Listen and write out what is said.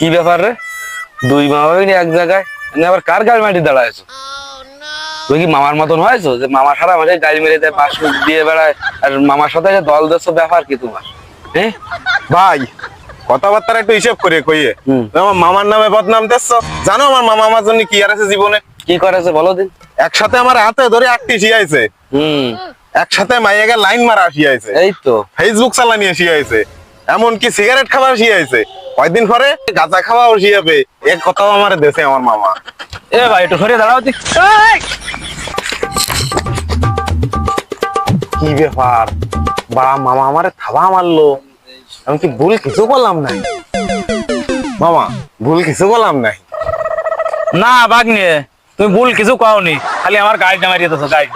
কি ব্যাপার রে? দুই মামা ভাগ্নে এক জায়গায়, আবার কার গাড়ি মাটি দাঁড়ায়ছো? তুই কি মামার মতন হয়েছো যে মামা সারা মাঠে গাড়ি মেরে দেয়, বাস দিয়ে বেড়ায়, আর মামার সাথে দল দিচ্ছ? ব্যাপার কি তোমার? হ্যাঁ ভাই, কথাবার্তা একটু হিসেব করে কইয়ে। আমার মামার নামে বদনাম দিচ্ছ। জানো আমার মামা আমার জন্য কি আর আছে জীবনে? কি করেছে বলো দিন। একসাথে আমার হাতে ধরে আটটি শিয়াইছে, একসাথে মাইয়াকে লাইন মারা শিয়াইছে, এই তো ফেসবুক চালানি শিয়াইছে, এমনকি সিগারেট খাওয়া শিয়াইছে, কয়েকদিন পরে গাঁজা খাওয়াও শিয়াবে। এক কথাও আমার দেশে আমার মামা। এ ভাই একটু সরে দাঁড়াও। কি ব্যাপার, বা মামা আমারে থাবা মারলো, আমি কি ভুল কিছু বললাম নাই? মামা ভুল কিছু বললাম নাই? না ভাগ্নে, তুমি ভুল কিছু কওনি, খালি আমার গাড়িটা মারিয়ে দিয়েছো গাড়ি।